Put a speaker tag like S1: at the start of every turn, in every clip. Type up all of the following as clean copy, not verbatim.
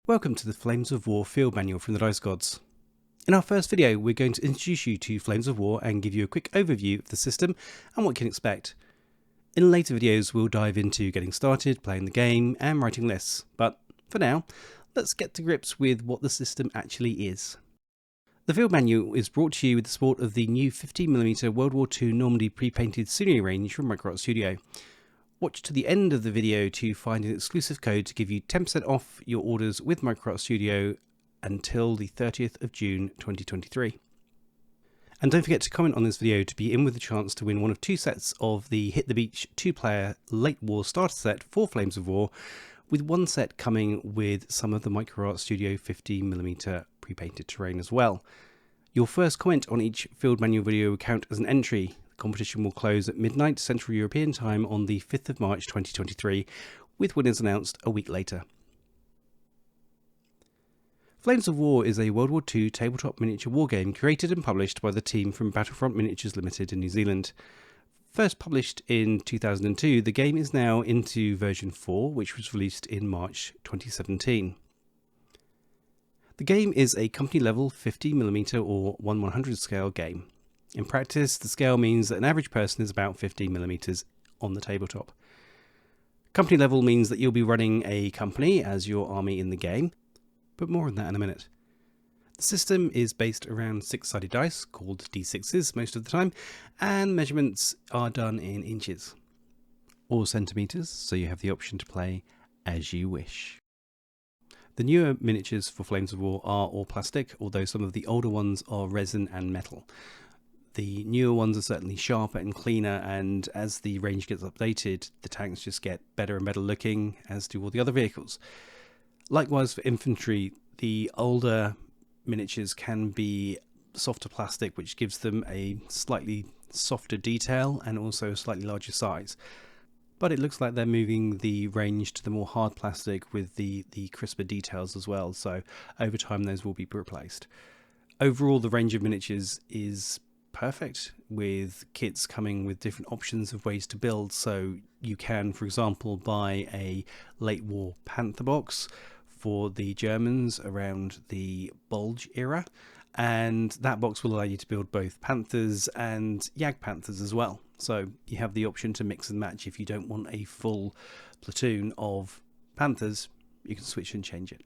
S1: Welcome to the Flames of War field manual from the Dice Gods. In our first video, we're going to introduce you to Flames of War and give you a quick overview of the system and what you can expect. In later videos, we'll dive into getting started, playing the game, and writing lists. But for now, let's get to grips with what the system actually is. The field manual is brought to you with the support of the new 15mm World War II Normandy pre-painted scenery range from Micro Studio. Watch to the end of the video to find an exclusive code to give you 10% off your orders with Micro Studio until the 30th of June 2023. And don't forget to comment on this video to be in with the chance to win one of two sets of the Hit the Beach 2-player Late War starter set for Flames of War, with one set coming with some of the Micro Studio 15mm pre-painted terrain as well. Your first comment on each field manual video will count as an entry. Competition will close at midnight Central European Time on the 5th of March 2023, with winners announced a week later. Flames of War is a World War II tabletop miniature wargame created and published by the team from Battlefront Miniatures Limited in New Zealand. First published in 2002, the game is now into version 4, which was released in March 2017. The game is a company level 50mm or 1/100 scale game. In practice, the scale means that an average person is about 15mm on the tabletop. Company level means that you'll be running a company as your army in the game, but more on that in a minute. The system is based around 6-sided dice, called D6s most of the time, and measurements are done in inches or centimetres, so you have the option to play as you wish. The newer miniatures for Flames of War are all plastic, although some of the older ones are resin and metal. The newer ones are certainly sharper and cleaner, and as the range gets updated, the tanks just get better and better looking, as do all the other vehicles. Likewise for infantry, the older miniatures can be softer plastic, which gives them a slightly softer detail and also a slightly larger size. But it looks like they're moving the range to the more hard plastic with the crisper details as well, so over time those will be replaced. Overall, the range of miniatures is perfect, with kits coming with different options of ways to build. So you can, for example, buy a late war Panther box for the Germans around the Bulge era, and that box will allow you to build both Panthers and Jagdpanthers as well. So you have the option to mix and match. If you don't want a full platoon of Panthers, you can switch and change it.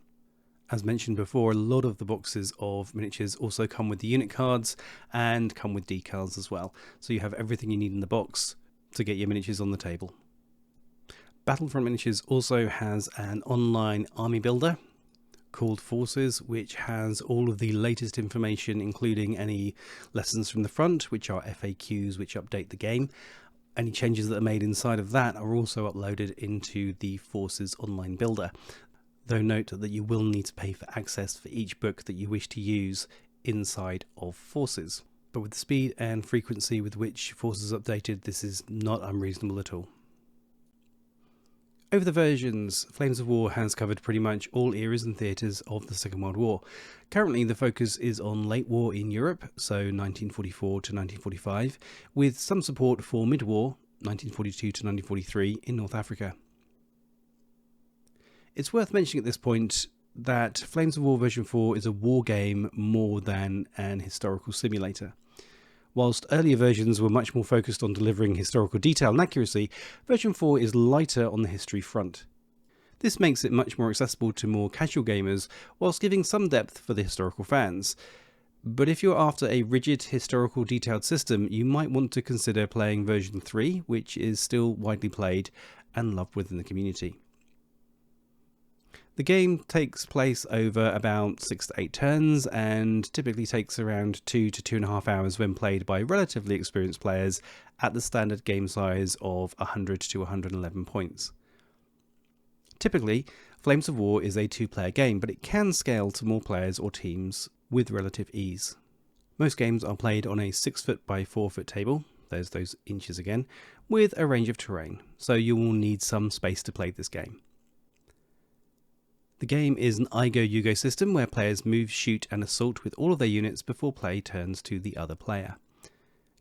S1: As mentioned before, a lot of the boxes of miniatures also come with the unit cards and come with decals as well. So you have everything you need in the box to get your miniatures on the table. Battlefront Miniatures also has an online army builder called Forces, which has all of the latest information, including any lessons from the front, which are FAQs which update the game. Any changes that are made inside of that are also uploaded into the Forces online builder. Though note that you will need to pay for access for each book that you wish to use inside of Forces. But with the speed and frequency with which Forces is updated, this is not unreasonable at all. Over the versions, Flames of War has covered pretty much all eras and theatres of the Second World War. Currently the focus is on late war in Europe, so 1944 to 1945, with some support for mid-war, 1942 to 1943, in North Africa. It's worth mentioning at this point that Flames of War version 4 is a war game more than an historical simulator. Whilst earlier versions were much more focused on delivering historical detail and accuracy, version 4 is lighter on the history front. This makes it much more accessible to more casual gamers, whilst giving some depth for the historical fans. But if you're after a rigid historical detailed system, you might want to consider playing version 3, which is still widely played and loved within the community. The game takes place over about 6 to 8 turns and typically takes around 2 to 2.5 hours when played by relatively experienced players at the standard game size of 100 to 111 points. Typically, Flames of War is a 2-player game, but it can scale to more players or teams with relative ease. Most games are played on a 6-foot by 4-foot table, there's those inches again, with a range of terrain, so you will need some space to play this game. The game is an I-Go-You-Go system where players move, shoot and assault with all of their units before play turns to the other player.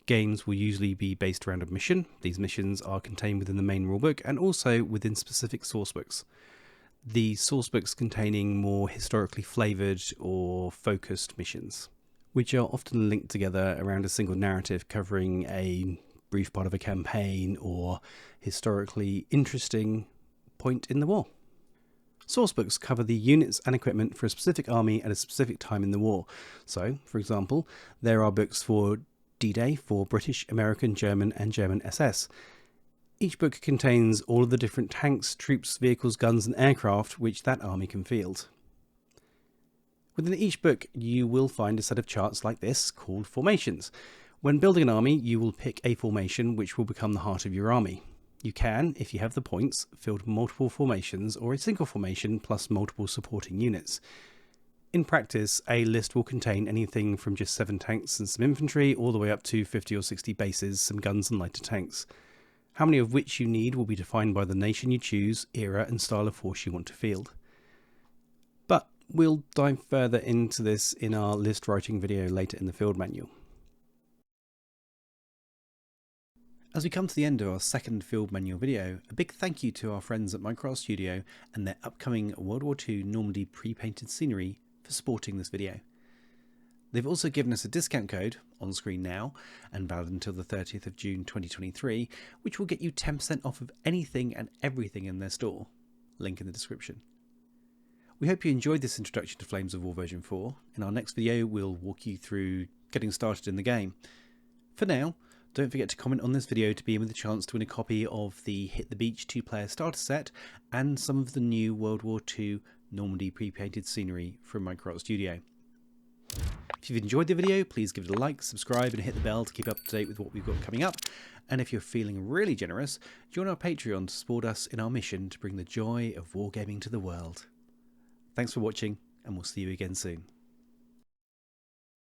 S1: Games will usually be based around a mission. These missions are contained within the main rulebook and also within specific sourcebooks. the sourcebooks containing more historically flavoured or focused missions, which are often linked together around a single narrative covering a brief part of a campaign or historically interesting point in the war. Sourcebooks cover the units and equipment for a specific army at a specific time in the war. So, for example, there are books for D-Day for British, American, German and German SS. Each book contains all of the different tanks, troops, vehicles, guns and aircraft which that army can field. Within each book you will find a set of charts like this called formations. When building an army you will pick a formation which will become the heart of your army. You can, if you have the points, field multiple formations or a single formation plus multiple supporting units. In practice, a list will contain anything from just 7 tanks and some infantry all the way up to 50 or 60 bases, some guns and lighter tanks. How many of which you need will be defined by the nation you choose, era and style of force you want to field. But we'll dive further into this in our list writing video later in the field manual. As we come to the end of our second field manual video, a big thank you to our friends at Minecraft Studio and their upcoming World War II Normandy pre-painted scenery for supporting this video. They've also given us a discount code, on screen now, and valid until the 30th of June 2023, which will get you 10% off of anything and everything in their store. Link in the description. We hope you enjoyed this introduction to Flames of War version 4. In our next video we'll walk you through getting started in the game. For now, don't forget to comment on this video to be in with a chance to win a copy of the Hit the Beach 2-player starter set and some of the new World War II Normandy pre-painted scenery from Minecraft Studio. If you've enjoyed the video, please give it a like, subscribe and hit the bell to keep up to date with what we've got coming up. And if you're feeling really generous, join our Patreon to support us in our mission to bring the joy of wargaming to the world. Thanks for watching and we'll see you again soon.